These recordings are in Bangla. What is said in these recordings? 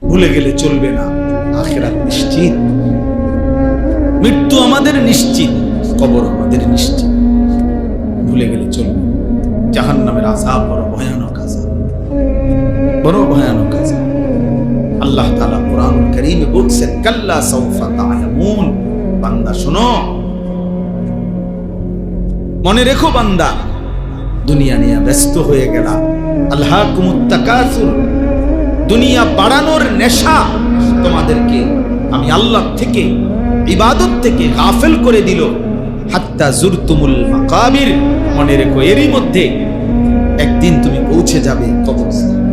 ভুলে গেলে চলবে না, আখিরাত নিশ্চিত, মৃত্যু আমাদের নিশ্চিত, কবর আমাদের নিশ্চিত, ভুলে গেলে চলবে। জাহান্নামের আযাব বড় ভয়ানক আযাব, বড় ভয়ানক আযাব। আল্লাহ তাআলা কোরআনুল কারীমে বলছেন, কাল্লা সাউফা তা'লামুন, বান্দা শোনো, মনে রেখো বান্দা, দুনিয়া নিয়ে ব্যস্ত হয়ে গেলা, আলহাকুমুত তাকাসুর, দুনিয়া বাড়ানোর নেশা তোমাদেরকে আমি আল্লাহ থেকে, ইবাদত থেকে গাফেল করে দিল। হাত্তা জুরতুমুল মাকাবির, মনে রেখো এরই মধ্যে একদিন তুমি পৌঁছে যাবে কবরস্থানে।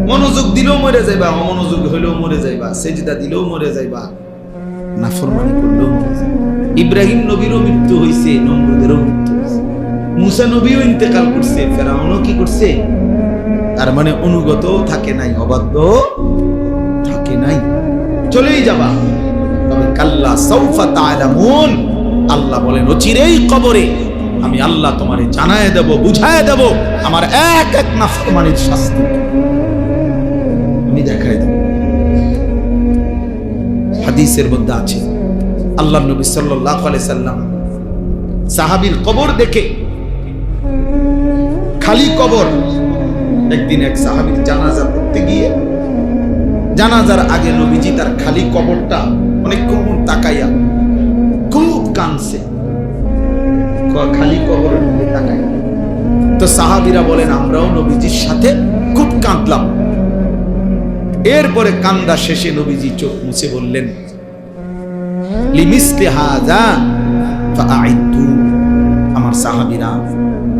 মনোযোগ দিলেও মরে যাইবা, অমনোযোগ হইলেও মরে যাইবা, সেজদা দিলেও মরে যাইবা, নাফরমানি করলেও মরে যাইবা। ইব্রাহিম নবীরও মৃত্যু হইছে, নমরুদেরও মৃত্যু হইছে, মুসা নবীও ইন্তেকাল করছে, ফেরাউনও কি করছে? তার মানে অনুগত থাকে নাই, অবাধ্য থাকে নাই, চলেই যাবা। তবে কাল্লা সাউফা তা'লামুন, আল্লাহ বলেন অচিরেই কবরে আমি আল্লাহ তোমারে জানায় দেব, বুঝায় দেব আমার এক এক নাফরমানির শাস্তি আমি দেখাই দেব। হাদিসের মধ্যে আছে, আল্লাহ নবী সাল্লাল্লাহু আলাইহি সাল্লাম সাহাবীর কবর দেখে, খালি কবর, একদিন এক সাহাবীর জানাজা পড়তে গিয়ে জানাজার আগে নবীজি তার খালি কবরটা অনেকক্ষণ তাকাইয়া খুব কাঁদছে, খালি কবরের দিকে তাকাই। তো সাহাবীরা বলেন আমরাও নবীজির সাথে খুব কাঁদলাম। এরপরে কান্দা শেষে নবীজি চোখ মুছে বললেন, লিমিসলি হাযা ফাআইদু, আমার সাহাবীরা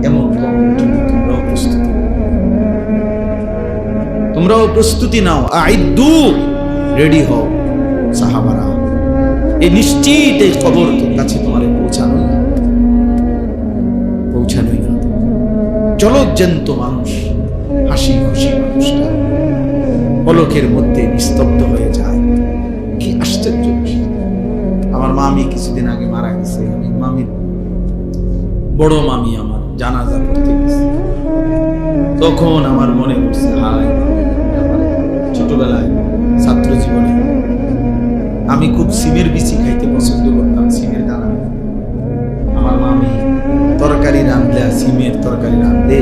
এমন কবরের জন্য তোমরাও প্রস্তুতি নাও, আইদু, রেডি হও সাহাবারা, এই নিশ্চিত এই খবর তোর কাছে তোমার পৌঁছানোই না। জলজ্জান্ত মানুষ, হাসি খুশি মানুষটা পলকের মধ্যে নিস্তব্ধ হয়ে যায়। কি আশ্চর্য! আমার মামি কিছুদিন আগে মারা গেছে, আমি মামির বড় মামি আমার জানাজা পড়তে গেছে, তখন আমার মনে পড়ছে, হায়, ছোটবেলায় ছাত্র জীবনে আমি খুব সিমের বিচি খাইতে পছন্দ করতাম, সিমের দানা। আমার মামি তরকারি রাঁধলে, সিমের তরকারি রাঁধলে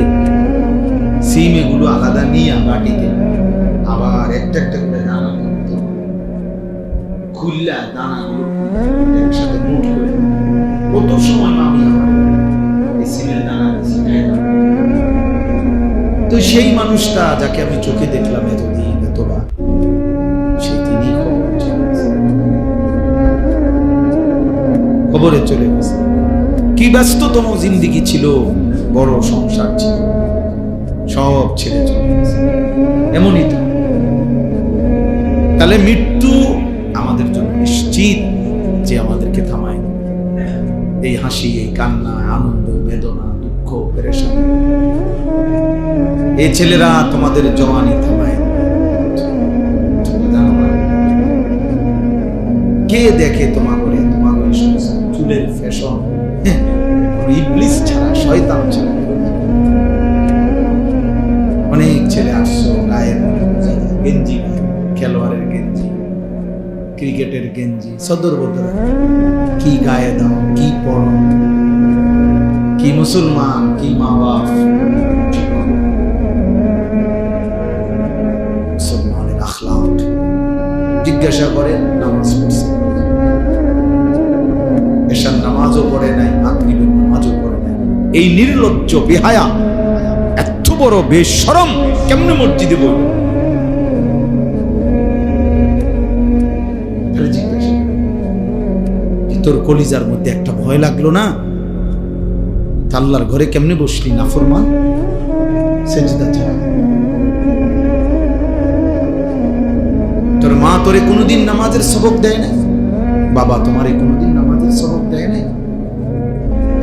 সিম এগুলো আলাদা নিয়ে বাটিতে আবার একটা একটা করে দানা খুললা, দানাগুলো একসাথে মুঠ করে কত সময় মামি আমার এই সিমের দানা শিখাইতাম। তো সেই মানুষটা যাকে আমি চোখে দেখলাম এতদিন, এতবার, সেই তিনি কবরে চলে গেছে। কি ব্যস্ততম জিন্দেগি ছিল, বড় সংসার ছিল, সব ছেড়ে চলে গেছে। এমনই তো। তাহলে মৃত্যু আমাদের জন্য নিশ্চিত, যে আমাদেরকে থামায় এই হাসি, এই কান্না, আনন্দ, বেদনা, দুঃখ, পেরেশানি। এই ছেলেরা তোমাদের জওয়ানি থামায়, কে দেখে তোমাকে, তোমাকে চুলের ফ্যাশন, ইবলিস ছাড়া, শয়তান ছাড়া। অনেক ছেলে আসছো গায়ের গেঞ্জি, খেলোয়াড়ের গেঞ্জি, ক্রিকেটের গেঞ্জি, সদর বদর, কি গায়ে দাও, কি পড়ো, কি মুসলমান, কি মা বাপ। মুসলমানের আখলাক জিজ্ঞাসা করে, নামাজ পড়ছে, এশার নামাজও পড়ে নাই, মাগরিবের নামাজও পড়ে নাই। এই নির্লজ্জ বেহায়া, এত বড় বেশরম কেমনে মসজিদে বলবে? তোর কলিজার মধ্যে একটা ভয় লাগলো না? আল্লাহর ঘরে কেমনে বসলি নাফরমান, সেজদা ছাড়া? তোর মা তোরে কোনোদিন নামাজের সবক দেয় না? বাবা তোমারে কোনোদিন নামাজের সবক দেয় না?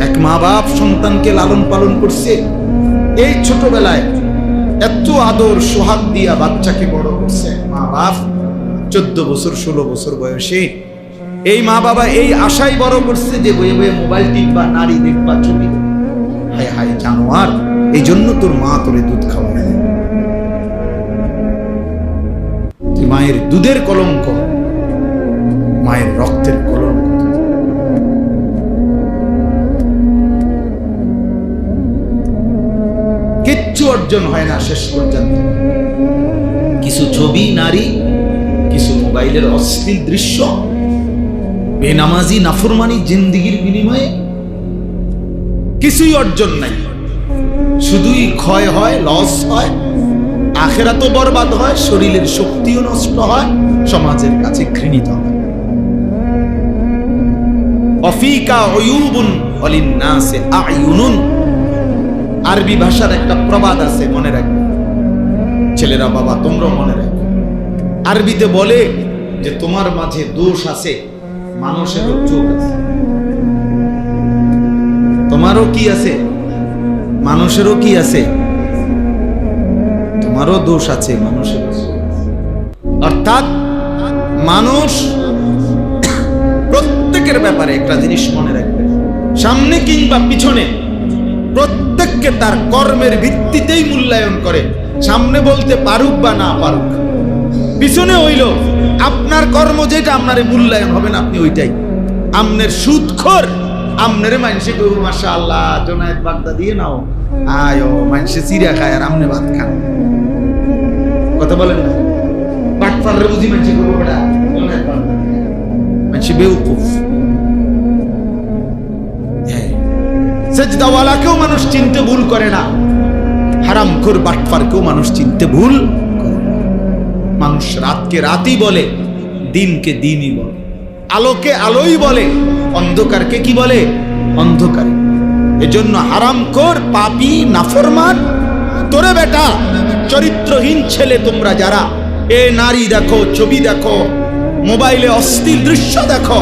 এক মা বাপ সন্তানকে লালন পালন করছে, এই ছোটবেলায় এত আদর সোহাগ দিয়া বাচ্চাকে বড় করছে মা বাপ। 14 বছর 16 বছর বয়সে এই মা বাবা এই আশাই বড় করছে যে বয়ে বয়ে মোবাইল টিপবা, নারী দেখবা, ছবি। হায় হায় জানোয়ার, এই জন্য তোর মা তোরে দুধ খাওয়ায়। তুই মায়ের দুধের কলঙ্ক, মায়ের রক্তের কলঙ্ক। কিচ্ছু অর্জন হয় না শেষ পর্যন্ত। কিছু ছবি, নারী, কিছু মোবাইলের অশ্লীল দৃশ্য, বেনামাজি নাফরমানি জিন্দিগির বিনিময়ে কিছুই অর্জন নাই, শুধুই ক্ষয় হয়, লস হয়, আখিরাতও বরবাদ হয়, শরীরের শক্তিও নষ্ট হয়, সমাজের কাছে ঘৃণিত হয়। অফিকা উয়ুবুন ওয়ালিন্নাসি আয়ুনুন, আরবি ভাষার একটা প্রবাদ আছে, মনে রাখবে ছেলেরা, বাবা তোমরা মনে রাখবে। আরবিতে বলে যে তোমার মাঝে দোষ আছে, মানুষেরও চোখ আছে। তোমারও কি আছে? মানুষেরও কি আছে? তোমারও দোষ আছে, মানুষেরও। অর্থাৎ মানুষ প্রত্যেকের ব্যাপারে একটা জিনিস মনে রাখবে, সামনে কিংবা পিছনে প্রত্যেককে তার কর্মের ভিত্তিতেই মূল্যায়ন করে। সামনে বলতে পারুক বা না পারুক, পিছনে হইল আপনার কর্ম যেটা, আপনার মূল্যায়ন হবে না, আপনি ওইটাই। আমনের সুদখোর, আমনের মানুষে কেউ মাশাআল্লাহ জোনায়েত বাগদা দিয়ে নাও, আয়ো মানুষে চিড়া খায় আর আমনে ভাত খান। কথা বলেন না? বাটপারে বুঝি মানুষে করবো বেটা, জোনায়েত বাগদা মানুষে বেউকুফ। সেজদাওয়ালাকেও মানুষ চিনতে ভুল করে না, হারামখোর বাটপারকেও মানুষ চিনতে ভুল করে না। মানুষ রাতকে রাতই বলে, দিনকে দিনই বলে, আলোকে আলোই বলে, অন্ধকারকে কি বলে? অন্ধকার। এজন্য হারামখোর, পাপী, নাফরমান, তোরে বেটা চরিত্রহীন ছেলে তোমরা যারা এ নারী দেখো, ছবি দেখো, মোবাইলে অশ্লীল দৃশ্য দেখো,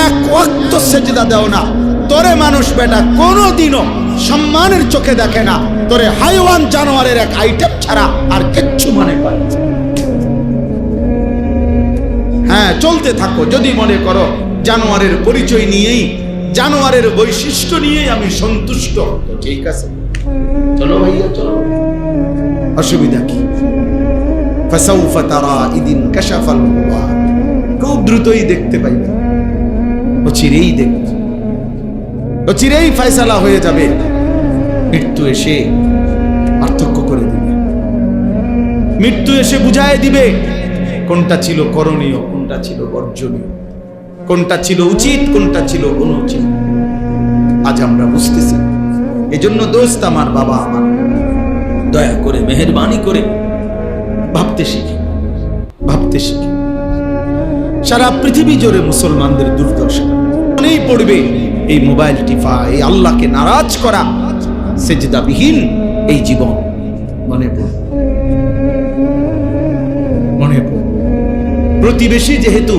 এক ওয়াক্ত সেজদা দাও না, তোরে মানুষ বেটা কোনোদিনও সম্মানের চোখে দেখে না, তোরে হাইওয়ান জানোয়ারের এক আইটেম ছাড়া আর কিচ্ছু মনে করে। হ্যাঁ, চলতে থাকো, যদি মনে করো জানোয়ারের পরিচয় নিয়েই, জানোয়ারের বৈশিষ্ট্য নিয়েই আমি সন্তুষ্ট, ঠিক আছে, চলো ভাইয়া চলো, অসুবিধা কি? ফাসাউফা তারা ইদিন কাশাফাল গুবার, খুব দ্রুতই দেখতে পাইবে, অচিরেই দেখবে, অচিরেই ফয়সালা হয়ে যাবে। মৃত্যু এসে পার্থক্য করে দিবে, মৃত্যু এসে বুঝায় দিবে কোনটা ছিল করণীয়, কোনটা ছিল বর্জনীয়, কোনটা ছিল উচিত, কোনটা ছিল অনুচিত। আজ আমরা বুঝতেছি। এজন্য দোস্ত আমার, বাবা আমার, দয়া করে মেহেরবানি করে ভাবতে শিখি, ভাবতে শিখি। সারা পৃথিবী জুড়ে মুসলমানদের দুর্দশা মনেই পড়বে এই মোবাইল টিপা, এই আল্লাহকে নারাজ করা, সেজদাবিহীন এই জীবন মনে পড়ে, মনে পড়ে। প্রতিবেশী যেহেতু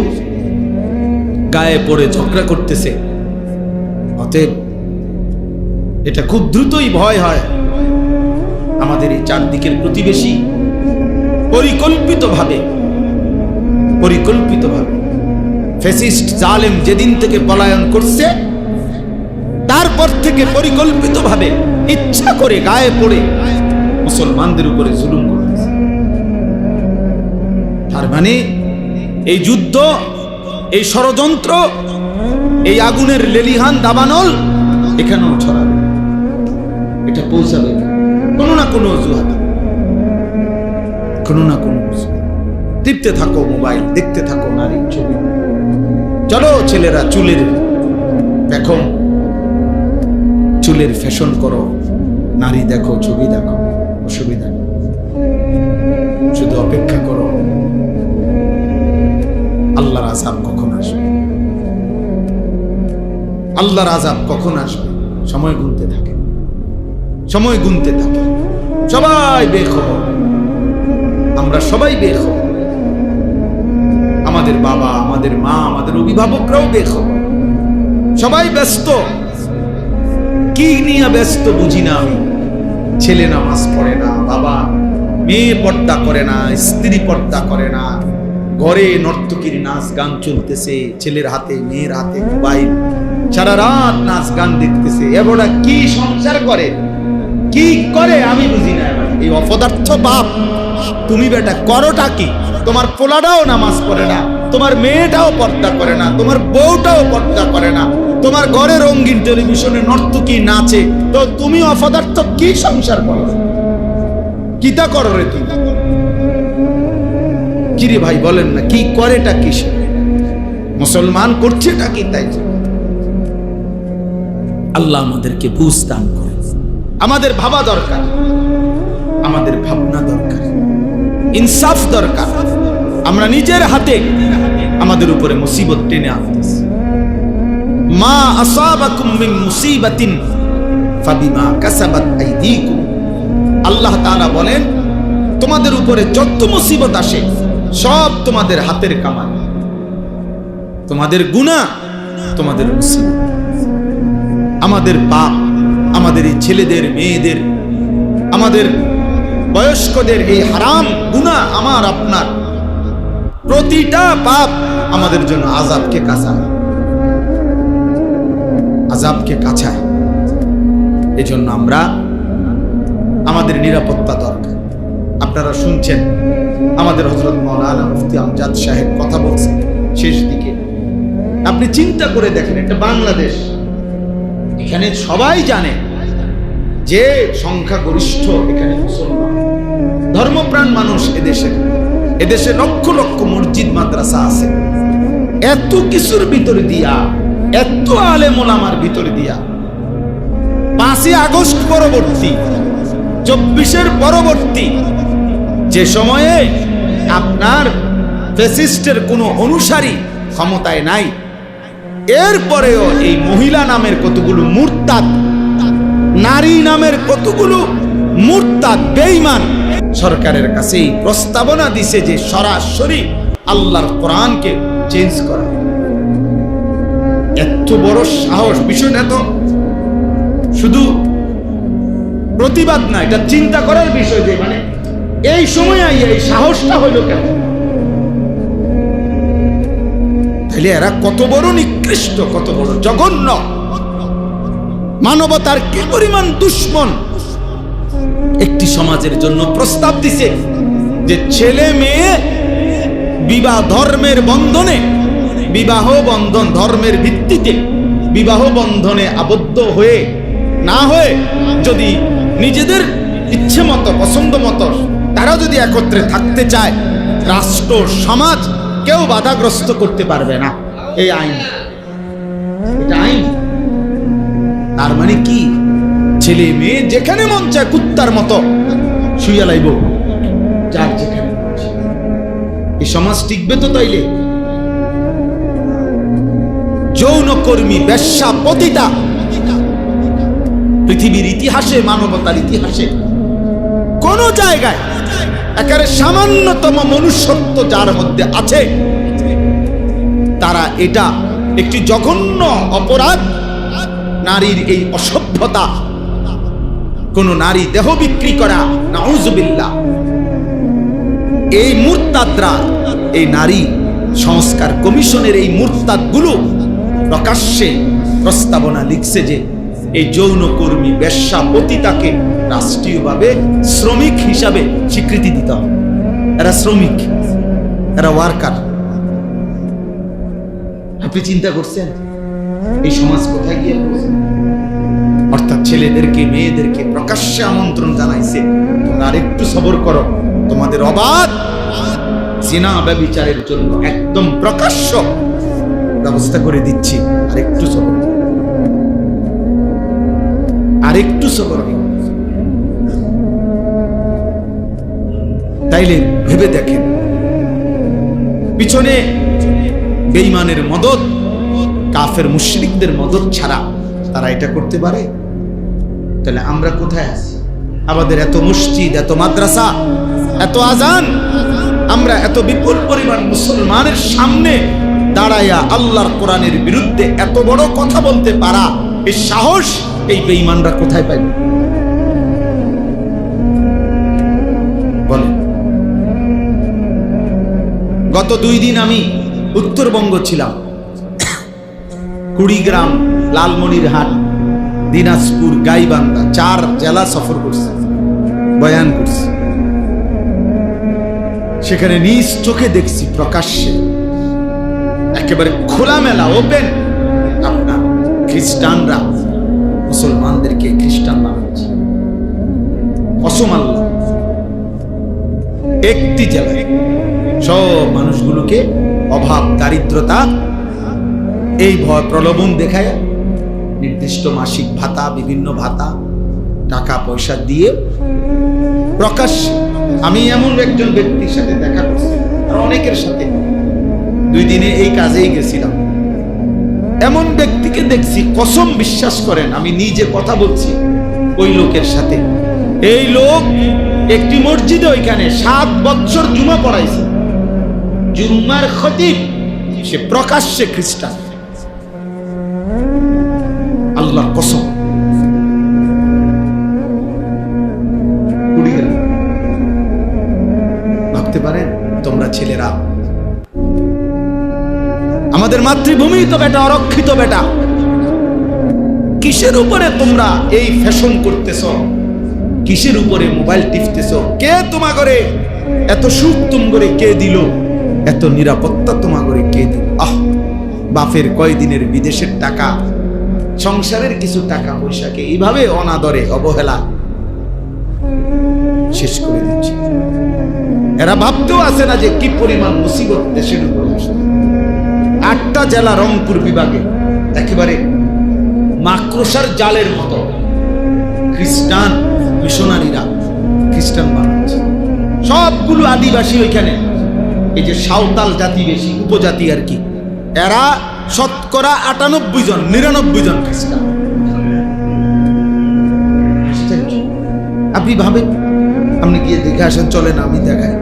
গায়ে পড়ে ঝগড়া করতেছে, অতএব এটা খুব দ্রুতই ভয় হয় আমাদের এই চারদিকের প্রতিবেশী পরিকল্পিতভাবে ফ্যাসিস্ট জালেম যেদিন থেকে পলায়ন করছে, তারপর থেকে পরিকল্পিতভাবে ইচ্ছা করে গায়ে পড়ে মুসলমানদের উপরে জুলুম করতেছে। তার মানে এই যুদ্ধ, এই ষড়যন্ত্র, এই আগুনের লেলিহান দাবানল এখানেও ছড়াবে, এটা পৌঁছাবে কোনো না কোনো অজুহাতে, কোনো না কোনো। টিপতে থাকো মোবাইল, দেখতে থাকো নারীর ছবি। চলো ছেলেরা চুলের দেখো, চুলের ফ্যাশন করো, নারী দেখো, ছবি দেখো, অসুবিধা নেই। শুধু অপেক্ষা করো আল্লাহর আযাব কখন আসবে, আল্লাহর আযাব কখন আসবে। সময় গুনতে থাকে, সময় গুনতে থাকে। সবাই বেখবর, আমরা সবাই বেখবর। আমাদের বাবা, আমাদের মা, আমাদের অভিভাবকরাও বেখবর। সবাই ব্যস্ত। কি নিয়ে ব্যস্ত বুঝি না আমি। ছেলে নামাজ পড়ে না, বাবা, মেয়ে পর্দা করে না, স্ত্রী পর্দা করে না, ঘরে নর্তকীর নাচ গান চলতেছে, ছেলের হাতে মেয়ের হাতে মোবাইল, সারা রাত নাচ গান দেখতেছে। এবারে কি সংসার করে? কি করে আমি বুঝি না। এই অপদার্থ বাপ, তুমি বেটা করোটা কি? তোমার পোলাটাও নামাজ পড়ে না, তোমার মেয়েটাও পর্দা করে না, তোমার বউটাও পর্দা করে না, তোমার ঘরে রঙিন টেলিভিশনে নর্তকী নাচে, তো তুমি অপদার্থ কি সংসার করো? কিতা করো রে তুমি? কিরে ভাই বলেন না, কি করেটা কি? মুসলমান করছেটা কি? তাই আল্লাহ আমাদেরকে বুঝ দান করে। আমাদের ভাবা দরকার, আমাদের ভাবনা দরকার, ইনসাফ দরকার। আমরা নিজের হাতে আমাদের উপরে মুসিবত টেনে আনতেছি। মা আসাবাকুম মিন মুসিবাতিন ফাবিমা কাসাবাত আইদিকুম। আল্লাহ তাআলা বলেন, তোমাদের উপরে যত মুসিবত আসে সব তোমাদের হাতের কামাই, তোমাদের গুনাহ, তোমাদের মুসিবত। আমাদের পাপ, আমাদের এই ছেলেদের, মেয়েদের, আমাদের বয়স্কদের এই হারাম গুনাহ, আমার আপনার প্রতিটা পাপ আমাদের জন্য আযাবকে কাঁচায়, আযাবকে কাঁচায়। এজন্য আমরা, আমাদের নিরাপত্তা দরকার। আপনারা শুনছেন আমাদের হযরত মাওলানা মুফতি আমজাদ সাহেব কথা বলছেন শেষ দিকে। আপনি চিন্তা করে দেখেন, এটা বাংলাদেশ, এখানে সবাই জানে যে সংখ্যাগরিষ্ঠ এখানে মুসলমান, ধর্মপ্রাণ মানুষ এদেশে লক্ষ লক্ষ মসজিদ মাদ্রাসা আছে। এত কিছুর ভিতরে দিয়া, এত আলেম ওলামার ভিতরে দিয়া 5ই আগস্ট পরবর্তী, 24-এর পরবর্তী যে সময়ে আপনার ফ্যাসিস্টের কোনো অনুসারী ক্ষমতায় নাই, এরপরেও এই মহিলা নামের কতগুলো মুরতাদ, নারী নামের কতগুলো মুরতাদ বেঈমান সরকারের কাছে এই প্রস্তাবনা দিছে যে সরাসরি আল্লাহর কোরআনকে চেঞ্জ করা। এত বড় সাহস! বিষয়টা তো শুধু প্রতিবাদ না, এটা চিন্তা করার বিষয় যে মানে এই সময় এই সাহসটা হইল কেন? তাহলে এরা কত বড় নিকৃষ্ট, কত বড় জঘন্য, মানবতার কি পরিমাণ দুশ্মন। একটি সমাজের জন্য প্রস্তাব দিছে যে ছেলে মেয়ে বিবাহ ধর্মের বন্ধনে, বিবাহ বন্ধন ধর্মের ভিত্তিতে বিবাহ বন্ধনে আবদ্ধ হয়ে না হয়ে যদি নিজেদের ইচ্ছে মতো, পছন্দ মতো তারা যদি একত্রে থাকতে চায়, রাষ্ট্র সমাজ কেউ বাধাগ্রস্ত করতে পারবে না। এই আইন, এটা আইন। তার মানে কি? ছেলে মেয়ে যেখানে মন চায় কুত্তার মতো শুইয়া লাইব, যার যেখানে। এই সমাজ টিকবে তো? তাইলে যৌনকর্মী, বেশ্যা, পতিতা পৃথিবীর ইতিহাসে, মানবতার ইতিহাসে কোন জায়গায় একেবারে সামান্যতম মনুষ্যত্ব যার মধ্যে আছে, তারা এটা একটি জঘন্য অপরাধ, নারীর এই অসভ্যতা, কোন নারী দেহ বিক্রি করা, নাউজুবিল্লাহ। এই মুরতাদরা, এই নারী সংস্কার কমিশনের এই মুরতাদগুলো প্রকাশ্যে প্রস্তাবনা লিখছে যে এই যৌনকর্মী, বেশ্যা, পতিতাকে রাষ্ট্রীয়ভাবে শ্রমিক হিসাবে স্বীকৃতি দিতে হবে। এরা শ্রমিক, এরা ওয়ার্কার। আপনি চিন্তা করছেন এই সমাজ কোথায় গিয়ে? অর্থাৎ ছেলেদেরকে, মেয়েদেরকে প্রকাশ্যে আমন্ত্রণ জানাইছে, তোমরা আরেকটু সবর করো, তোমাদের অবাধ জিনা ব্যভিচারের জন্য একদম প্রকাশ্য ব্যবস্থা করে দিচ্ছি, আরেকটু সবর, আরেকটু সবর। তাইলে ভেবে দেখেন, পিছনে বেঈমানের মদদ, কাফের মুশরিকদের মদদ ছাড়া তারা এটা করতে পারে? তাহলে আমরা কোথায় আছি? আমাদের এত মসজিদ, এত মাদ্রাসা, এত আজান, আমরা এত বিপুল পরিমাণ মুসলমানের সামনে দাঁড়াইয়া আল্লাহর কোরআনের বিরুদ্ধে এত বড় কথা বলতে পারা, এই সাহস এই বেঈমানরা কোথায় পাইবে? বলেন। গত 2 দিন আমি উত্তরবঙ্গ ছিলাম, কুড়িগ্রাম, লালমনিরহাট, দিনাজপুর, গাইবান্ধা 4 জেলা সফর করছে, বয়ান করছে। সেখানে নিজ চোখে দেখছি প্রকাশ্যে একেবারে খোলামেলা ওপেন আপনার খ্রিস্টানরা মুসলমানদেরকে খ্রিস্টান বানাচ্ছে। কসম আল্লাহ, একটি জেলায় সব মানুষগুলোকে অভাব, দারিদ্রতা, এই ভয় প্রলোভন দেখায় নির্দিষ্ট মাসিক ভাতা, বিভিন্ন ভাতা, টাকা পয়সা দিয়ে প্রকাশ্যে। আমি এমন একজন ব্যক্তির সাথে দেখা করছি, আর অনেকের সাথে 2 দিনে এই কাজেই গেছিলাম। এমন ব্যক্তিকে দেখছি, কসম বিশ্বাস করেন, আমি নিজে কথা বলছি ওই লোকের সাথে। এই লোক একটি মসজিদে ওইখানে 7 বছর জুমা পড়াইছে, জুম্মার খতিব, সে প্রকাশ্যে খ্রিস্টান। আল্লাহ কসম, ভাবতে পারেন তোমরা ছেলেরা, আমাদের মাতৃভূমি তো বেটা, অরক্ষিত বেটা, কিসের উপরে তোমরা এই ফ্যাশন করতেছ? কিসের উপরে মোবাইল টিপতেছ? কে তোমা করে এত সুখ তুম করে কে দিল? এত নিরাপত্তা তোমা করে কে দিল? বাপের কয়দিনের বিদেশের টাকা, সংসারের কিছু টাকা পয়সাকে এইভাবে অনাদরে, অবহেলা শেষ করে দিচ্ছে। এরা ভাবতেও আসে না যে কি পরিমাণ মুসিবত দেশের উপরে আসে। 8টা জেলা রংপুর বিভাগে একেবারে মাকড়সার জালের মতো খ্রিস্টান মিশনারিরা খ্রিস্টান বানাচ্ছে। সবগুলো আদিবাসী ওইখানে, এই যে সাঁওতাল জাতি বেশি, উপজাতি আর কি, এরা শতকরা 98 জন, 99 জন খ্রিস্টান। আপনি ভাবেন, আপনি গিয়ে দেখে আসেন, চলেন আমি দেখাই।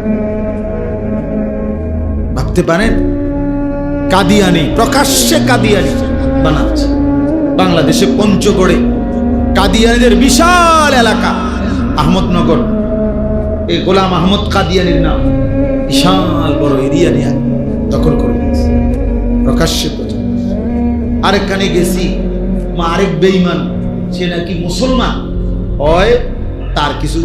ভাবতে পারেন কাদিয়ানি, প্রকাশ্যে কাদিয়ানি বানাচ্ছে। বাংলাদেশে পঞ্চগড়ে কাদিয়ানিদের বিশাল এলাকা, আহমদনগর, এই গোলাম আহমদ কাদিয়ানির নাম, বিশাল বড় এরিয়া নিয়ে দখল করে দিয়েছে প্রকাশ্যে। আরেকখানে গেছি, আরেক বেঈমান, সে নাকি মুসলমান হয়, তার কিছু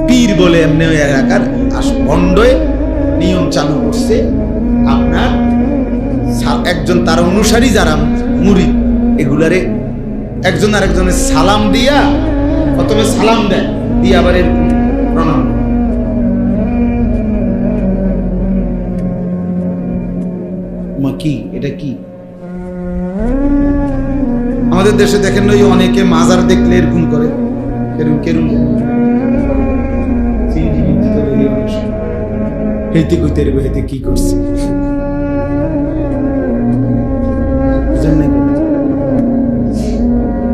পীর বলে এমনি ওই এলাকার ভণ্ডয়ে নিয়ম চালু করছে। আপনার একজন তার অনুসারী যারা মুরিদ, এগুলারে একজন আরেকজনের সালাম দিয়া, প্রথমে সালাম দেয়, দিয়ে আবার এর প্রণাম। কি এটা কি? আমাদের দেশে দেখেন ওই অনেকে মাজার দেখলে এরকম করে, এরকম কেরম হেঁটে কইতে হেঁটে কি করছে?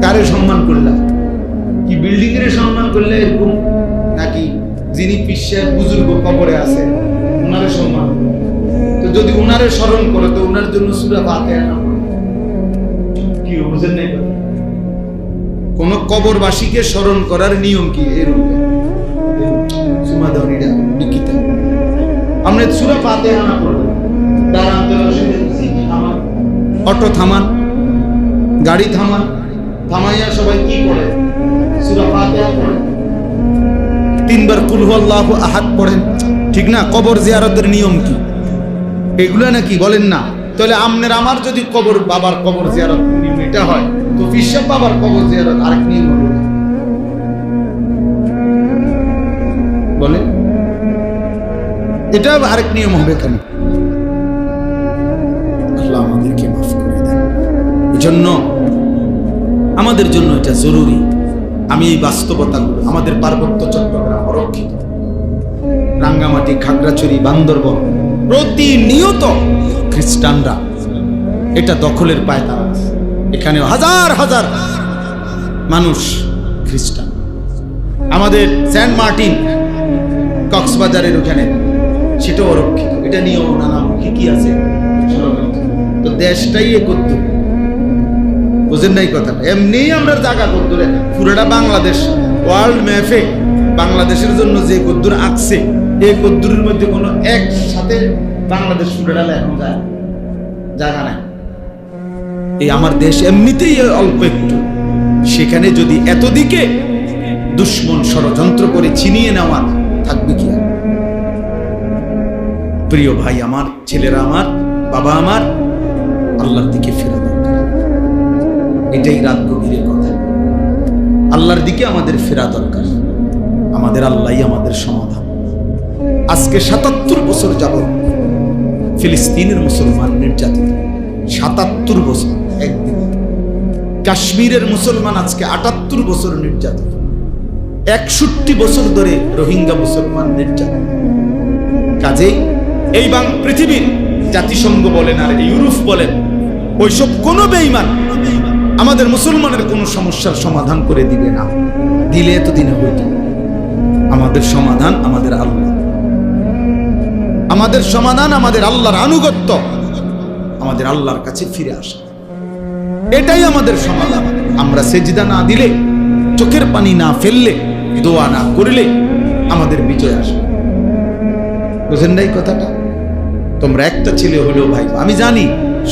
কারে সম্মান করলাম? কি বিল্ডিং এর সম্মান করলে এরকম, নাকি যিনি পিসের বুজুর্গ কবরে আছে ওনারে সম্মান? তো যদি ওনারে স্মরণ করে তো ওনার জন্য সূরা ফাতিহা না পড়ে কি বুঝেন নাই? কোন কবরবাসীকে স্মরণ করার নিয়ম কি? এরকম সুমাদানিরা লিখিত, আমরা সূরা ফাতিহা না পড়লে অটো থামান, গাড়ি থামান, থামাইয়া সবাই কি করে? সূরা ফাতিহা পড়ে, 3 বার কুল হুয়াল্লাহু আহাদ পড়েন, ঠিক না? কবর জিয়ারতের নিয়ম কি? এগুলা নাকি বলেন না? তাহলে আমনের আমার যদি কবর, বাবার কবর জিয়ারত নিয়ম এটা হয়, তো পিসা বাবার কবর জিয়ারত আরেক নিয়ম হবে বলেন? এটা আরেক নিয়ম হবে কেন? আল্লাহ আমাদেরকে মাফ করে দেন। এজন্য আমাদের জন্য এটা জরুরি। আমি এই বাস্তবতাগুলো, আমাদের পার্বত্য চট্টগ্রাম অরক্ষিত, রাঙ্গামাটি, খাগড়াছড়ি, বান্দরবন, প্রতিনিয়ত খ্রিস্টানরা এটা দখলের পায়তারা। এখানে হাজার হাজার মানুষ খ্রিস্টান। আমাদের সেন্ট মার্টিন, কক্সবাজারের ওখানে, সেটাও অরক্ষিত। এটা নিয়েও নানামুখী কি আছে, তো দেশটাই একত্র, বুঝেন নাই কথা? এমনি আমরা জায়গা কদ্দুরে, পুরোটা বাংলাদেশ ওয়ার্ল্ড ম্যাপে বাংলাদেশের জন্য যে কদ্দুর আঁকছে, এই কদ্দুরের মধ্যে কোনো একসাথে বাংলাদেশ পুরোটা এখন যায় জায়গা নাই। এই আমার দেশ এমনিতেই অল্প একটু, সেখানে যদি এতদিকে দুশ্মন ষড়যন্ত্র করে ছিনিয়ে নেওয়া, থাকবে কি আর? প্রিয় ভাই আমার, ছেলেরা আমার, বাবা আমার, আল্লাহর দিকে ফেরা দরকার। এটাই রাত গভীরের কথা। আল্লাহর দিকে আমাদের ফেরা দরকার। আমাদের আল্লাহই আমাদের সমাধান। আজকে ৭৭ বছর যাবত ফিলিস্তিনের মুসলমান নির্যাতিত। ৭৭ বছর একদিন। কাশ্মীরের মুসলমান আজকে ৭৮ বছর নির্যাতিত। ৬১ বছর ধরে রোহিঙ্গা মুসলমান নির্যাতিত। কাজেই এই পৃথিবীর জাতিসংঘ বলেন আর ইউরোপ বলেন, ওইসব কোনো বেঈমান আমাদের মুসলমানের কোনো সমস্যার সমাধান করে দিবে না। দিলে এতদিনে হইত। আমাদের সমাধান আমাদের আল্লাহ। আমাদের সমাধান আমাদের আল্লাহর আনুগত্য, আমাদের আল্লাহর কাছে ফিরে আসা, এটাই আমাদের সমাধান। আমরা সেজদা না দিলে, চোখের পানি না ফেললে, দোয়া না করলে আমাদের বিজয় আসবে। বুঝেন নাই কথাটা? তোমরা একটা ছেলে হলেও ভাই, আমি জানি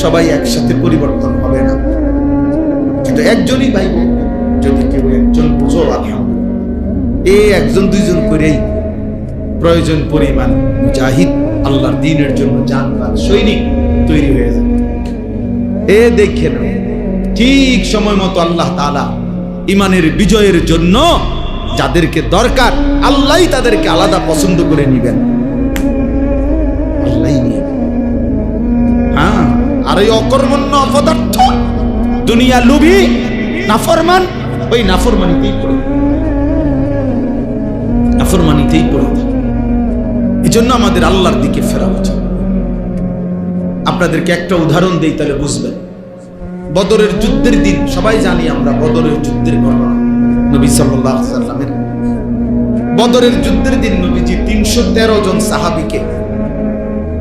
সবাই একসাথে পরিবর্তন হবে না, কিন্তু একজনই ভাই, যদি কেউ একজন বুঝো আলহামদুলিল্লাহ। একজন দুইজন করেই প্রয়োজন পরিমাণ মুজাহিদ, আল্লাহর দ্বীনের জন্য জানবান সৈনিক তৈরি হয়ে যাবে। দেখে না, ঠিক সময় মতো আল্লাহ তাআলা ইমানের বিজয়ের জন্য যাদেরকে দরকার, আল্লাহই তাদেরকে আলাদা পছন্দ করে নিবেন। আল্লাহই নিয়ে। হ্যাঁ, আর ওই অকর্মণ্য অপদার্থ দুনিয়া লোভী নাফরমান, ওই নাফরমানিতেই পড়ে থাকে। এই জন্য আমাদের আল্লাহর দিকে ফেরা উচিত। আপনাদেরকে একটা উদাহরণ দেই, তাহলে বুঝবেন। বদরের যুদ্ধের দিন, সবাই জানি আমরা বদরের যুদ্ধের ঘটনা, নবী সাল্লাল্লাহু আলাইহি ওয়াসাল্লামের। বদরের যুদ্ধের দিন নবীজি ৩১৩ জন সাহাবীকে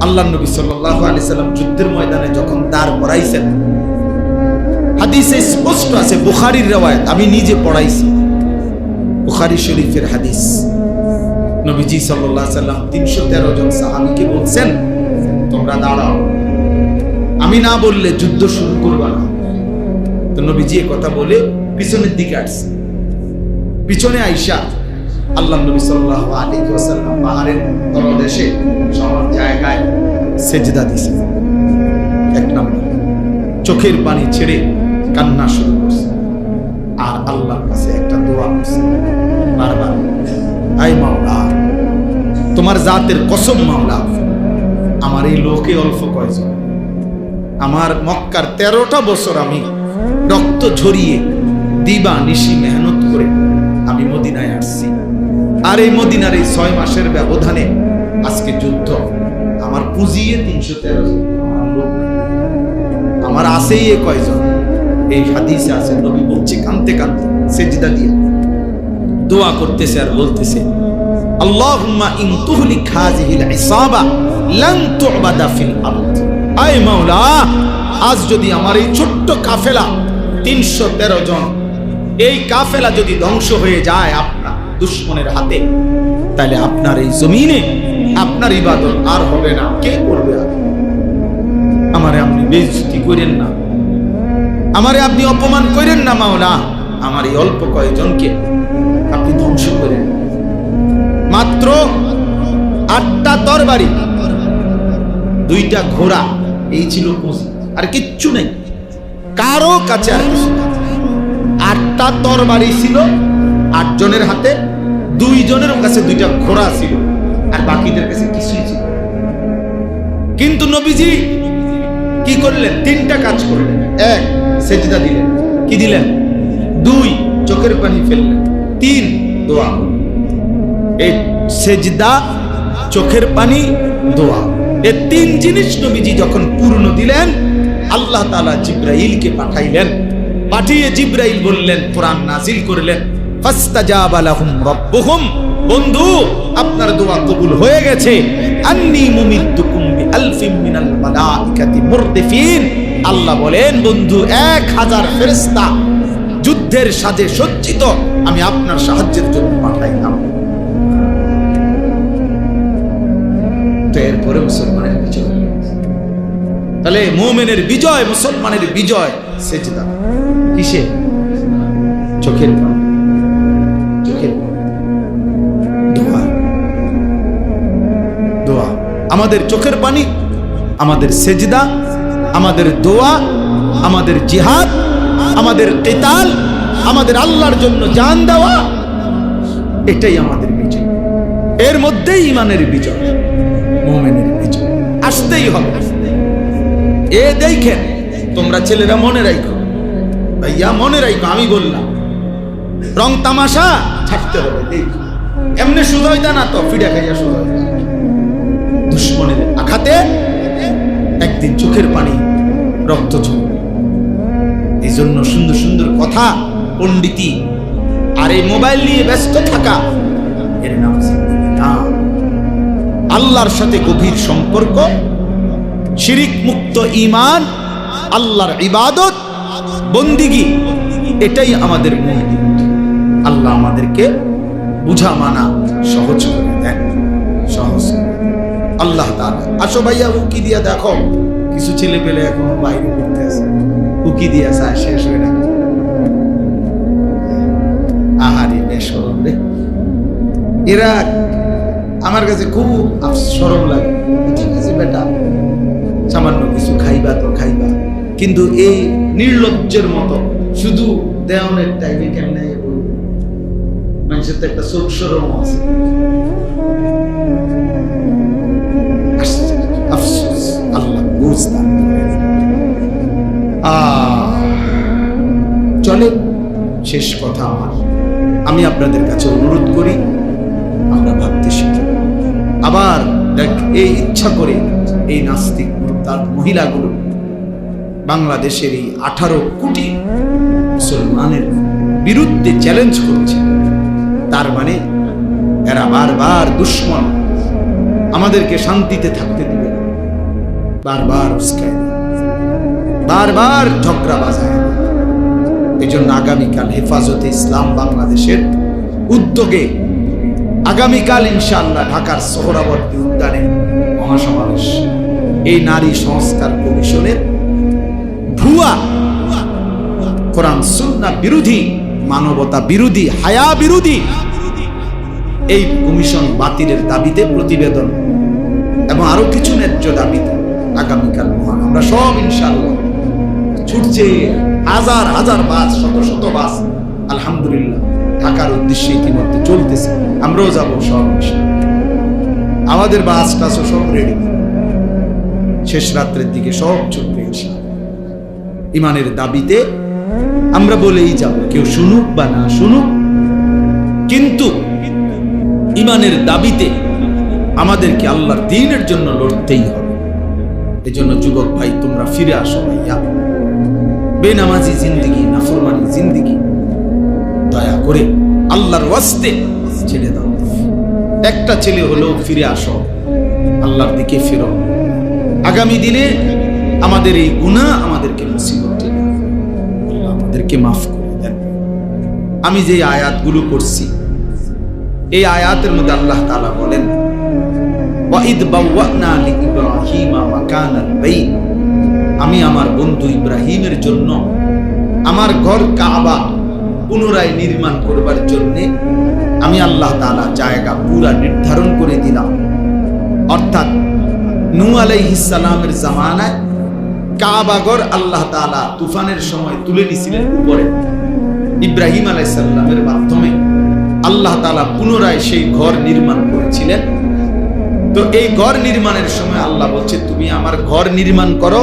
আল্লাহর নবী সাল্লাল্লাহু আলাইহি ওয়াসাল্লাম যুদ্ধের ময়দানে যখন দাঁড় করাইছেন, হাদিসে স্পষ্ট আছে, বুখারীর riwayat, আমি নিজে পড়াইছি, বুখারী শরীফের হাদিস। নবীজি সাল্লাল্লাহু আলাইহি ওয়াসাল্লাম ৩১৩ জন সাহাবীকে বলছেন, তোমরা দাঁড়াও, আমি না বললে যুদ্ধ শুরু করবা না। তো নবীজি এই কথা বলে পিছনের দিকে আসছে। পিছনে আইসা আল্লাহ নবী সাল্লাল্লাহু আলাইহি ওয়াসাল্লাম পাহাড়ের তলদেশে সব জায়গায় সেজদা দিয়েছেন। এক নম্বর, চোখের পানি ছেড়ে কান্না শুরু করছে, আর আল্লাহর কাছে একটা দোয়া করছে বারবার, আয় মাওলা, তোমার জাতের কসম মাওলা, আমার এই লোকে অল্প কয়জন, আমার মক্কার 13টা বছর আমি রক্ত ঝরিয়ে দিবা নিশি মেহনত করে আমি মদিনায় আসছি, আর এই মদিনার এই 6 মাসের ব্যবধানে আজকে যুদ্ধ, আমার পুঁজিয়ে 313 জন, আমার আছেই এ কয়জন। এই হাদিসে আছে, নবী বলছে কাঁদতে কাঁদতে সেজদা দিয়ে দোয়া করতেছে আর বলতেছে, আল্লাহুম্মা ইন তুহলিক হাযিহিল ইসাবা লান তু'বাদা ফিল আরদ। আয় মাওলা, আজ যদি আমার এই ছোট্ট কাফেলা 313 জন, এই কাফেলা যদি ধ্বংস হয়ে যায় আপনার দুশমনের হাতে, তাহলে আপনার এই জমিনে আপনার ইবাদত আর হবে না। কে করবে? আমারে আপনি বেইজ্জতি করেন না, আমারে আপনি অপমান করেন না মাওলা, আমার এই অল্প কয়েকজনকে আপনি ধ্বংস করেন। মাত্র 8টা তরবারি, 2টা ঘোড়া, এই ছিল পুঁজি, আর কিচ্ছু নেই কারো কাছে, আর কিছু না। 8টা তরবারি ছিল 8 জনের হাতে, 2 জনের কাছে 2টা ঘোড়া ছিল, আর বাকিদের কাছে কিছুই ছিল। কিন্তু নবীজি কি করলেন? 3টা কাজ করলেন। 1, সেজদা দিলেন। কি দিলেন? 2, চোখের পানি ফেললেন। 3, দোয়া। এই সেজদা, চোখের পানি, দোয়া, এই 3 জিনিস নবীজি যখন পূর্ণ দিলেন, আল্লাহ তাআলা জিবরাইলকে পাঠাইলেন। পাঠিয়ে জিবরাইল বললেন, কোরআন নাজিল করলেন, ফাস্তাজাবা লাহুম রাব্বুহুম, বন্ধু আপনার দোয়া কবুল হয়ে গেছে। আন্নী মুমিদ্দুকুম বিআলফিন মিনাল মালাইকাতি মুরদিফিন, আল্লাহ বলেন, বন্ধু 1000 ফেরেশতা যুদ্ধের সাজে সজ্জিত আমি আপনার সাহায্যের জন্য পাঠাইলাম। তো এরপরে মুসলমানের বিজয়। তাহলে মুমিনের বিজয়, মুসলমানের বিজয় সেজদা। কিসে? চোখের পানি, চোখের পানি, দোয়া, দোয়া। আমাদের চোখের পানি, আমাদের সেজদা, আমাদের দোয়া, আমাদের জিহাদ, আমাদের কিতাল, আমাদের আল্লাহর জন্য জান দেওয়া, এটাই আমাদের বিজয়। এর মধ্যেই ইমানের বিজয়, মুমিনের বিজয় আসতেই হবে। এ দেখেন, তোমরা ছেলেরা মনে রাখো, ভাইয়া মনে রাখো, আমি বললাম রং তামাশা ছাড়তে হবে। দেখো এমনি সুযোগ না তো ফিডা খাইয়া সুযোগ, দুশ্মনের আঘাতে একদিন চোখের পানি, রক্ত ঝরবে। এই জন্য সুন্দর সুন্দর কথা, পণ্ডিতি আর এই মোবাইল নিয়ে ব্যস্ত থাকা, এর নাম না। আল্লাহর সাথে গভীর সম্পর্ক, শিরিক মুক্ত ঈমান, আল্লাহর ইবাদত, বন্দিগি, এটাই আমাদের মূল। আল্লাহ আমাদেরকে বুঝা মানা সহজ করে দেন, সহজ করে দেন। আল্লাহ তাআলা। আসো ভাইয়া উকি দিয়া দেখো, কিছু ছেলে পেলে এখন বাইরে ঘুরতে আছে, উকি দিয়া চায় শেষ হয়ে না। আহারে বেশরম রে, এরা আমার কাছে খুব শরম লাগে। ঠিক আছে বেটা, সামান্য কিছু খাইবা তো খাইবা, কিন্তু এই নির্লজ্জের মতো শুধু দেওয়ানের টাইমে কেমনে মানুষের তো একটা চোখ শরম আছে। আফসোস, আল্লাহ বুঝতাম। চলে শেষ কথা আমার, আমি আপনাদের কাছে অনুরোধ করি, আমরা ভাবতে শিখি। আবার দেখ, এই ইচ্ছা করে এই নাস্তিক মুরতাদ মহিলাগুলো বাংলাদেশের এই 18 কোটি মুসলমানের বিরুদ্ধে চ্যালেঞ্জ করছে। তার মানে এরা বারবার দুশ্মন, আমাদেরকে শান্তিতে থাকতে দিবে না, বারবার উস্কায়, বারবার ঝগড়া বাজায়। এই জন্য আগামীকাল হেফাজতে ইসলাম বাংলাদেশের উদ্যোগে আগামীকাল ইনশাআল্লাহ ঢাকার সোহরাবর্তী উদ্যানে মহাসমাবেশ। এই নারী সংস্কার কমিশনের ভুয়া, কোরআন সুন্নাহ বিরোধী, মানবতা বিরোধী, হায়া বিরোধী এই কমিশন বাতিলের দাবিতে প্রতিবেদন এবং আরো কিছু ন্যায্য দাবিতে আগামীকাল মহান আমরা সব ইনশাআল্লাহ ছুটছে। হাজার হাজার বাস, শত শত বাস আলহামদুলিল্লাহ ঢাকার উদ্দেশ্যে ইতিমধ্যে চলতেছে। আমরাও যাবো সব ইনশাআল্লাহ। আমাদের বাস টাসও সব রেডি, শেষ রাত্রের দিকে সব ছুটবে ইনশাআল্লাহ। ইমানের দাবিতে আমরা বলেই যাব, কেউ শুনুক বা না শুনুক, কিন্তু ইমানের দাবিতে আমাদেরকে আল্লাহর দ্বীনের জন্য লড়তেই হবে। এজন্য যুবক ভাই, তোমরা ফিরে আসো ভাইয়া। বেনামাজি জিন্দেগি, নাফরমানি জিন্দেগি দয়া করে আল্লাহর ওয়াস্তে ছেড়ে দাও। একটা ছেলে হলেও ফিরে আসো, আল্লাহর দিকে ফিরো। আগামী দিনে আমাদের এই গুনাহ আমাদেরকে মুসিবত, আল্লাহ আমাদেরকে মাফ করে দেন। আমি যে আয়াতগুলো পড়ছি, এই আয়াতের মধ্যে আল্লাহ তাআলা বলেন, ওয়াইদ বাওয়ানা লিইব্রাহিমা মাকানাল বাইত, আমি আমার বন্ধু ইব্রাহিমের জন্য আমার ঘর কাবা পুনরায় নির্মাণ করবার জন্য আমি আল্লাহ তাআলা জায়গা পুরা নির্ধারণ করে দিলাম। অর্থাৎ নূহ আলাইহিস সালামের জামানায় কাবা ঘর আল্লাহ তাআলা তুফানের সময় তুলে নিয়েছিলেন উপরে। ইব্রাহিম আলাইহিস সালামের মাধ্যমে আল্লাহ তাআলা পুনরায় সেই ঘর নির্মাণ করেছিলেন। তো এই ঘর নির্মাণের সময় আল্লাহ বলছে, তুমি আমার ঘর নির্মাণ করো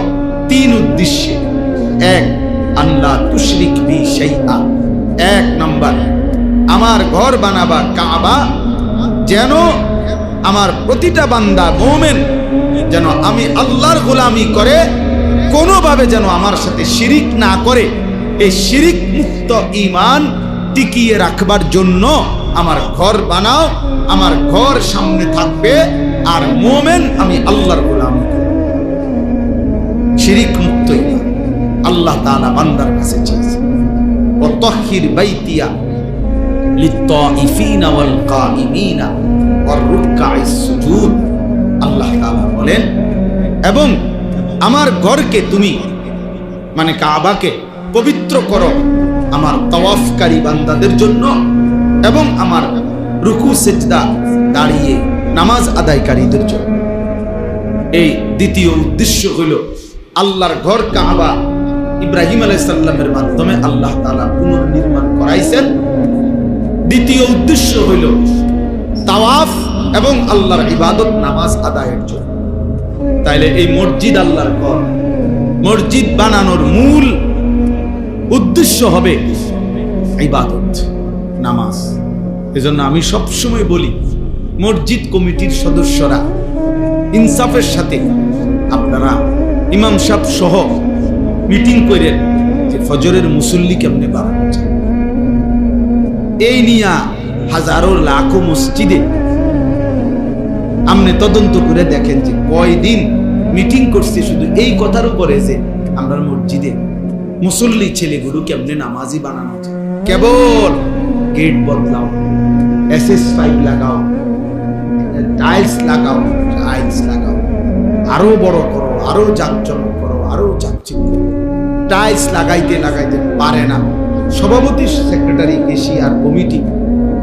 3 উদ্দেশ্যে। 1, আল্লাহ তুশরিক বি শাইআ। 1 নাম্বার, আমার ঘর বানাবা কাবা যেন আমার প্রতিটা বান্দা মুমিন যেন আমি আল্লাহর গোলামি করে, কোনোভাবে যেন আমার সাথে শিরিক না করে। এই শিরিক মুক্ত ঈমান টিকিয়ে রাখবার জন্য আমার ঘর বানাও, আমার ঘর সামনে থাকবে, আর মুমিন আমি আল্লাহর গোলামি করব। শিরিক মুক্ত ঈমান আল্লাহ তাআলা বান্দার কাছে চেয়েছে। ও তাহহির বাইতিয়া লিত্তাইফিনা ওয়াল কাইমিনা ওয়ার রুকআইস সুজুদ। আল্লাহ তাআলা বলেন, এবং আমার ঘরকে তুমি মানে কাবাকে পবিত্র করো আমার তাওয়াফকারী বান্দাদের জন্য এবং আমার রুকু সিজদা দাঁড়িয়ে নামাজ আদায়কারীদের জন্য। এই দ্বিতীয় উদ্দেশ্য হইল আল্লাহর ঘর কাবা ইব্রাহিম আলাইহিস সালামের মাধ্যমে আল্লাহ তাআলা পুনর্নির্মাণ করাইছেন। দ্বিতীয় উদ্দেশ্য হইল তাওয়াফ এবং আল্লাহর ইবাদত নামাজ আদায়ের জন্য। তাইলে এই মসজিদ আল্লাহর ঘর, মসজিদ বানানোর মূল উদ্দেশ্য হবে ইবাদত নামাজ। এজন্য আমি সবসময় বলি মসজিদ কমিটির সদস্যরা ইনসাফের সাথে আপনারা ইমাম সাহেব সহ মিটিং করেন যে ফজরের মুসল্লি কেমনে বাড়ানো যায়। এই নিয়া হাজারো লাখো মসজিদে আপনি তদন্ত করে দেখেন যে কয়দিন মিটিং করছে শুধু এই কথার উপরে যে আমরা মসজিদে মুসল্লি ছেলেগুলো কেমনে নামাজি বানানো যায়। কেবল গেট বদলাও, SS5 লাগাও, টাইলস লাগাও, আরো বড় করো, আরো জাঁকজমক করো, আরো চাকচিক করো। টাইলস লাগাইতে লাগাইতে পারে না সভাপতি, সেক্রেটারি, এশিয়ার কমিটি,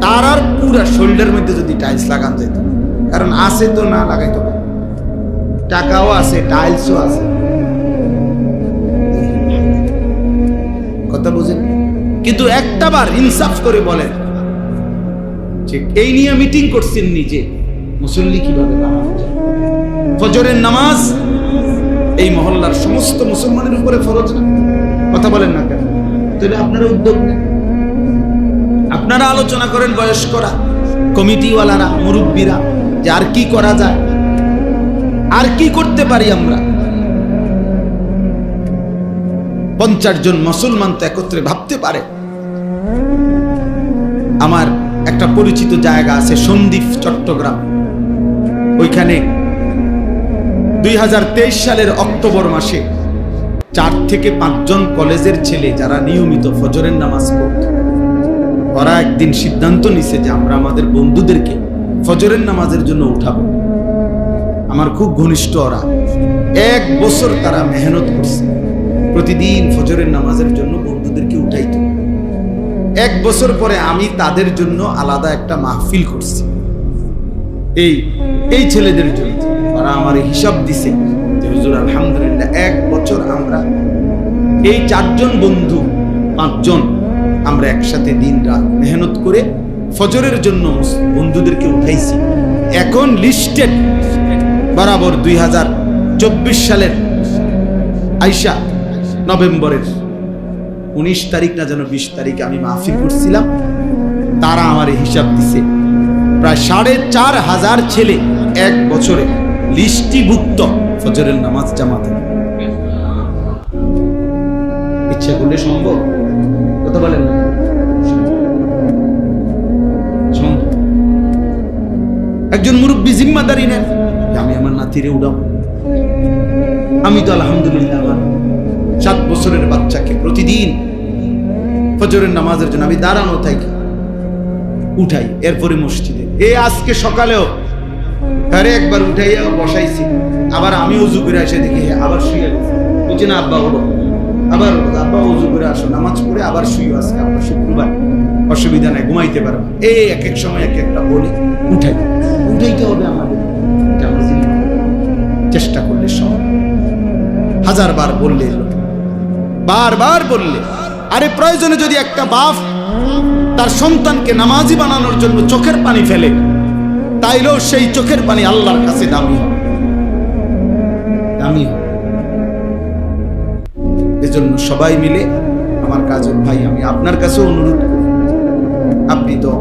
তার আর পুরা শোল্ডার মধ্যে যদি টাইলস লাগান যেত, কারণ আছে তো না লাগাইতো না, টাকাও আছে, টাইলসও আছে। কথা বুঝেন? কিন্তু একটা বার ইনসাফ করে বলেন যে এই নিয়ে মিটিং করছেন নিজে মুসল্লি কিভাবে বানানো যায়। ফজরের নামাজ এই মহল্লার সমস্ত মুসলমানের উপরে ফরজ না? কথা বলেন না কেন? তাহলে আপনারা উদ্যোগ নেন, আপনারা আলোচনা করেন বয়স্করা, কমিটিওয়ালারা, মুরব্বীরা, যে আর কি করা যায়, আর কি করতে পারি আমরা। 50 জন মুসলমান তো একত্রে ভাবতে পারে। আমার একটা পরিচিত জায়গা আছে সন্দ্বীপ, চট্টগ্রাম। ওইখানে 2023 সালের অক্টোবর মাসে 4 থেকে 5 জন কলেজের ছেলে যারা নিয়মিত ফজরের নামাজ পড়ত, ওরা একদিন সিদ্ধান্ত নিছে যে আমরা আমাদের বন্ধুদেরকে ফজরের নামাজের জন্য উঠাবো। আমার খুব ঘনিষ্ঠ ওরা, 1 বছর তারা মেহনত করছে, প্রতিদিন ফজরের নামাজের জন্য বন্ধুদেরকে উঠাইতো। 1 বছর পরে আমি তাদের জন্য আলাদা একটা মাহফিল করছি এই ছেলেদের জন্য। ওরা আমার হিসাব দিছে যে হুজুর আলহামদুলিল্লাহ 1 বছর আমরা এই 4 জন বন্ধু 5 জন আমরা একসাথে দিন রাত মেহনত করে ফজরের জন্য বন্ধুদেরকে উঠাইছি। এখন লিস্টেড বরাবর 2024 সালের আইসা নভেম্বরের 19 তারিখ না যেন 20 তারিখে আমি মাহফিল করছিলাম, তারা আমার হিসাব দিছে প্রায় 4,500 ছেলে 1 বছরে লিস্টিভুক্ত ফজরের নামাজ জামাতে। ইচ্ছা করলে সম্ভব? কথা বলেন না? একজন মুরব্বী জিম্মাদারি নেন, আমি আমার নাতিরে উঠাবো। আমি তো আলহামদুলিল্লাহ আমার 7 বছরের বাচ্চাকে প্রতিদিন ফজরের নামাজের জন্য আমি দাঁড়ানো থাকি, উঠাই। এরপরে মসজিদে আজকে সকালেও ঘরে একবার উঠাইয়া বসাইছি, আবার আমি উজু করে এসে দেখি আবার শুয়ে বুঝি না, আব্বা হলো, আবার আব্বা উজু করে আসো, নামাজ পড়ে আবার শুয়ে, আজকে আপনার শুক্রবার, অসুবিধা নাই, ঘুমাইতে পারবো। এক এক সময় এক একটা বলি, উঠাইতে হবে আমাদের, চেষ্টা করলে সব। 1000 বার বললে, বারবার বললে, আরে প্রয়োজনে যদি একটা বাপ তার সন্তানকে নামাজি বানানোর জন্য চোখের পানি ফেলে, তাইলেও সেই চোখের পানি আল্লাহর কাছে দামি হবে। এজন্য সবাই মিলে আমার কাজল ভাই, আমি আপনার কাছে অনুরোধ করি, আপনি তো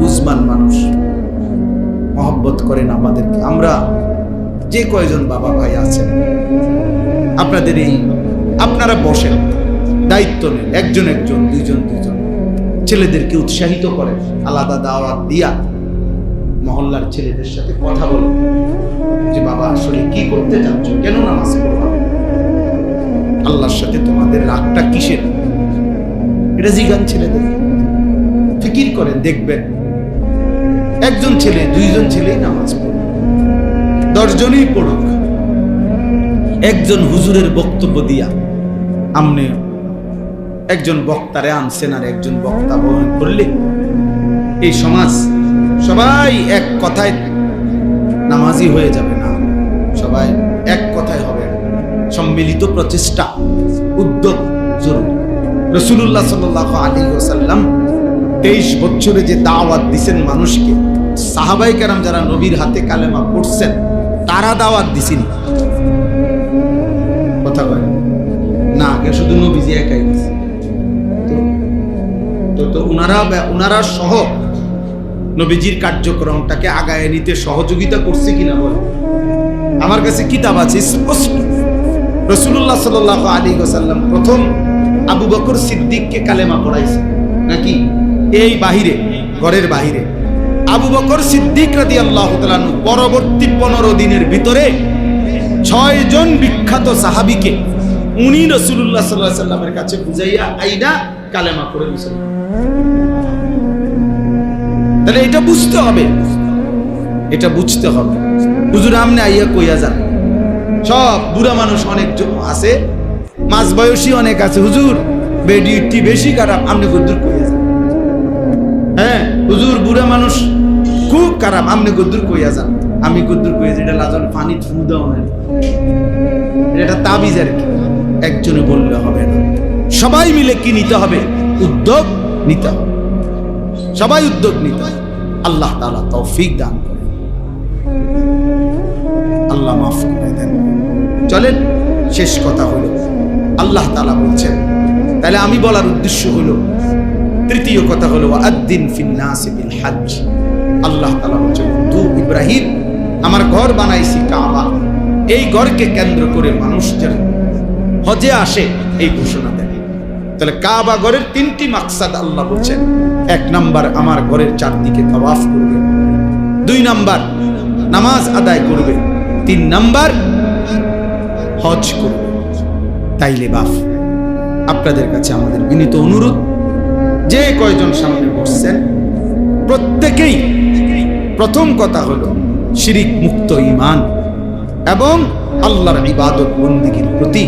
বুঝমান মানুষ, মহব্বত করেন আমাদেরকে, আমরা যে কয়জন বাবা ভাই আছেন আপনাদের আপনারা বসেন, দায়িত্ব নেন, একজন একজন, দুইজন ছেলেদেরকে উৎসাহিত করেন, আলাদা দাওয়াত দিয়া মহল্লার ছেলেদের সাথে কথা বলেন যে বাবা আসলে কি করতে চাচ্ছ, কেন নামাজ পড়বা, আল্লাহর সাথে তোমাদের রাগটা কিসের, এটা জিজ্ঞান ছেলেদের, ফিকির করেন, দেখবেন একজন ছেলে, 2 জন ছেলেই নামাজ পড়ে, 10 জনই পড়ুক, একজন হুজুরের বক্তব্য দিয়া আমনে একজন বক্তারে আনছেন আর একজন বক্তা বহন করলে এই সমাজ সবাই এক কথায় নামাজি হয়ে যাবে না, সবাই এক কথায় হবে। সম্মিলিত প্রচেষ্টা, উদ্যোগ জরুরি। রাসূলুল্লাহ সাল্লাল্লাহু আলাইহি ওয়াসাল্লাম 23 বছরে যে দাওয়াত দিয়েছেন মানুষকে, সাহাবায়ে কেরাম যারা নবীর হাতে কালেমা পড়ছেন তারা দাওয়াত দিছেন। কথা বলে না, আগে শুধু নবীজি একাই দিয়েছে। তো উনারা সহ নবীজির কার্যক্রমটাকে আগায় নিতে সহযোগিতা করছে কিনা বলে। আমার কাছে কিতাব আছে স্পষ্ট। রাসূলুল্লাহ সাল্লাল্লাহু আলাইহি ওয়াসাল্লাম প্রথম আবু বকর সিদ্দিককে কালেমা পড়াইছে নাকি? এই বাহিরে, ঘরের বাহিরে আবু বকর সিদ্দিক রাদিয়াল্লাহু তাআলা পরবর্তী 15 দিনের ভিতরে 6 জন বিখ্যাত সাহাবীকে উনি রাসূলুল্লাহ সাল্লাল্লাহু আলাইহি ওয়াসাল্লামের কাছে বুঝাইয়া আইনা কালেমা পড়ে দিয়েছেন। তাহলে এটা বুঝতে হবে, এটা বুঝতে হবে। হুজুর আমনে আইয়া কইয়া যান, সব বুড়া মানুষ অনেক আছে, মাঝ বয়সী অনেক আছে। হুজুর বেডিটি বেশি খারাপ, আমনে গদ্দুর কইয়া যান। হ্যাঁ হুজুর বুড়া মানুষ খুব খারাপ, আমনে গদ্দুর কইয়া যান। আমি গদ্দুর কইয়া যাই, এটা লাজন পানি ফু দাও না, এটা তাবিজ আর কি। একজনে বললে হবে না, সবাই মিলে কি নিতে হবে? উদ্যোগ নিতে হবে, সবাই উদ্যোগ নিতে হবে। আল্লাহ তাআলা তৌফিক দান করেন, আল্লাহ মাফ করে দেন। চলেন, শেষ কথা হলো আল্লাহ তাআলা বলছেন, তাহলে আমি বলার উদ্দেশ্য হলো, তৃতীয় কথা হলো আদ্দিন ফিন নাস বিল হজ। আল্লাহ তাআলা বলছেন, বন্ধু ইব্রাহিম, আমার ঘর বানাইছি কাবা, এই ঘরকে কেন্দ্র করে মানুষ যেন হজে আসে এই ঘোষণা দেন। তাহলে কাবা ঘরের 3টি মাকসাদ আল্লাহ বলছেন। 1 নাম্বার আমার ঘরের চারদিকে তাওয়াফ করবে, 2 নাম্বার নামাজ আদায় করবে, 3 নাম্বার হজ করবে। তাইলে বাপ, আপনাদের কাছে আমাদের বিনীত অনুরোধ, যে কয়জন সামনে বসছেন প্রত্যেকেই প্রথম কথা হলো শিরিক মুক্ত ঈমান এবং আল্লাহর ইবাদত বন্দেগীর প্রতি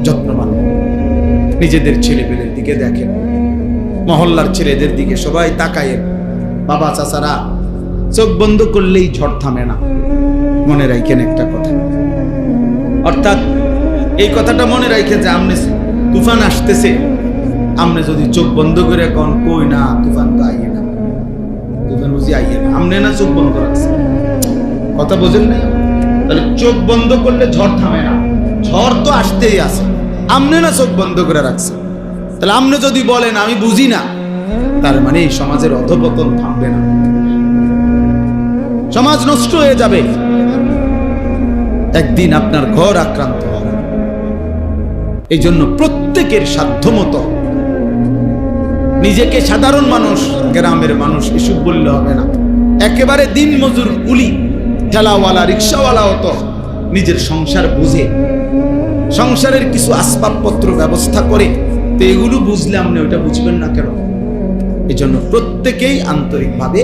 যত্নবান। নিজেদের ছেলেপেলের দিকে দেখেন, মহল্লার ছেলেদের দিকে সবাই তাকায়েন। বাবা চাচারা চোখ বন্ধ করলেই ঝড় থামে না। মনে রাখেন একটা কথা, অর্থাৎ এই কথাটা মনে রাখেন যে আমনে তুফান আসতেছে, আমনে যদি চোখ বন্ধ করে কোন কই না তুফান তো আইয়ে না, তুফান বুঝি আইয়ে না, আমনে না চোখ বন্ধ রাখছে। কথা বোঝেন না? তাহলে চোখ বন্ধ করলে ঝড় থামে না, ঝড় তো আসতেই আছে, আমনে না চোখ বন্ধ করে রাখছে। তাহলে আমনে যদি বলেন আমি বুঝি না, তার মানে এই সমাজের অধঃপতন থামবে না, সমাজ নষ্ট হয়ে যাবে। একদিন আপনার ঘর আক্রান্ত হবে। এই জন্য প্রত্যেকের সাধ্যমতো নিজেকে সাধারণ মানুষ, গ্রামের মানুষ এসব বললে হবে না, একেবারে দিন মজুর কুলি ঠেলাওয়ালা রিক্সাওয়ালাও তো নিজের সংসার বুঝে, সংসারের কিছু আসবাবপত্র ব্যবস্থা করে। তো এগুলো বুঝলে আপনি ওইটা বুঝবেন না কেন? এই জন্য প্রত্যেকেই আন্তরিকভাবে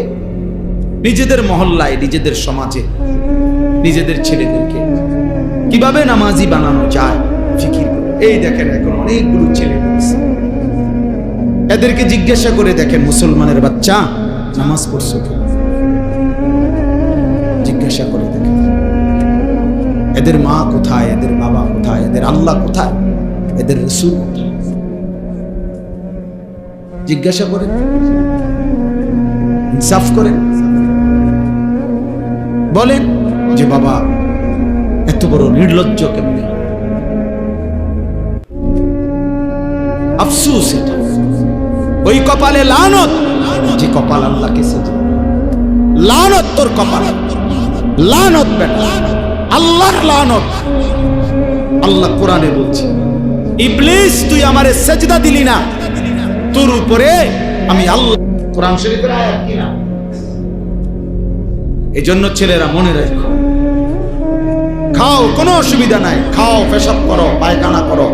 নিজেদের মহল্লায়, নিজেদের সমাজে, নিজেদের ছেলেদেরকে কিভাবে নামাজি বানানো যায় ফিকির করে। এই দেখেন এখন অনেকগুলো ছেলে রয়েছে, এদেরকে জিজ্ঞাসা করে দেখেন, মুসলমানের বাচ্চা নামাজ পড়ছো কি? জিজ্ঞাসা করে দেখেন এদের মা কোথায়, এদের বাবা কোথায়, এদের আল্লাহ কোথায়, এদের রাসূল কোথায়? জিজ্ঞাসা করেন, ইনসাফ করেন, বলেন যে বাবা এত বড় নির্লজ্জ কেমনে? আফসোস, এটা ওই কপালে লানত যে কপাল আল্লাহকে সেজদা। লানত তোর কপালে, লানত বেটা, আল্লাহর লানত। আল্লাহ কোরআনে বলছে, ইবলিস তুই আমারে সেজদা দিলি না, তোর উপরে আমি আল্লাহ। কোরআন শরীফের আয়াত কি না? এজন্য ছেলেরা মনে রাখো, খাও কোনো অসুবিধা নাই, খাও, পেশাব করো, পায়খানা করো,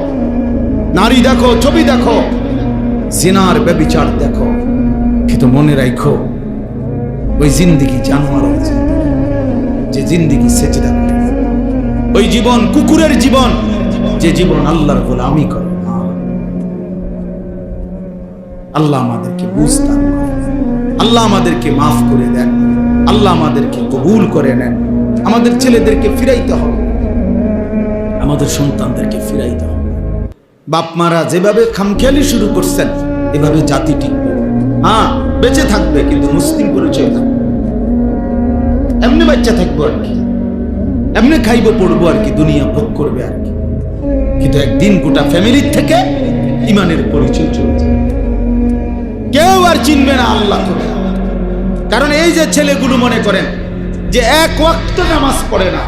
নারী দেখো, ছবি দেখো, জিনার ব্যভিচার দেখো, কিন্তু মনে রাখো ওই জিন্দেগি জানোয়ারের জিন্দেগি, যে জিন্দেগি সেজদা করে। ওই জীবন কুকুরের জীবন, যে জীবন আল্লাহর গোলামি করে। আল্লাহ আমাদেরকে বুঝতে দান করেন, আল্লাহ আমাদেরকে মাফ করে দেন, আল্লাহ আমাদেরকে কবুল করে নেন। আমাদের ছেলেদেরকে ফিরাইতে হবে, আমাদের সন্তানদেরকে ফিরাইতে হবে। বাপ মারা যেভাবে খামখেয়ালি শুরু করছেন, এভাবে জাতি টিকবে। হ্যাঁ, বেঁচে থাকবে কিন্তু মুসলিম পরিচয় থাকবে। এমনি বাচ্চা থাকবো আর কি, এমনি খাইবো পড়বো আর কি, দুনিয়া ভোগ করবে আর কি, কিন্তু একদিন গোটা ফ্যামিলির থেকে ইমানের পরিচয় চলে যাবে। কেউ আর চিনবে না আল্লাহ করে। কারণ এই যে ছেলেগুলো মনে করেন যে এক ওয়াক্ত নামাজ পড়ে না,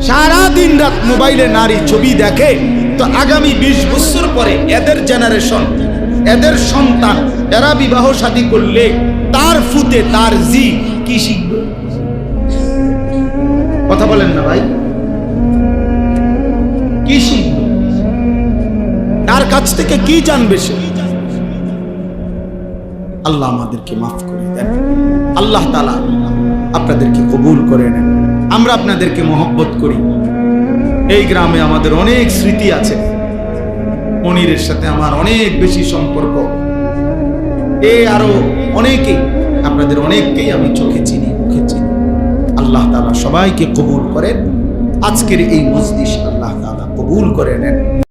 সারা দিন রাত মোবাইলে নারী ছবি দেখে, তো আগামী 20 বছর পরে এদের জেনারেশন, এদের সন্তান, এরা বিবাহ শাদী করলে তার ফুতে তার জি কি শিখবে? কথা বলেন না ভাই, কি শিখবে? তার কাছ থেকে কি জানবে সে? আল্লাহ আমাদেরকে মাফ করে দেন, আল্লাহ তাআলা আপনাদেরকে কবুল করে নেন। আমরা আপনাদেরকে মহব্বত করি। এই গ্রামে আমাদের অনেক স্মৃতি আছে, মনিরের সাথে আমার অনেক বেশি সম্পর্ক, আরো অনেকেই, আপনাদের অনেককেই আমি চোখে চিনি, মুখে চিনি। আল্লাহ তাআলা সবাইকে কবুল করেন। আজকের এই মজলিস আল্লাহ তাআলা কবুল করে নেন।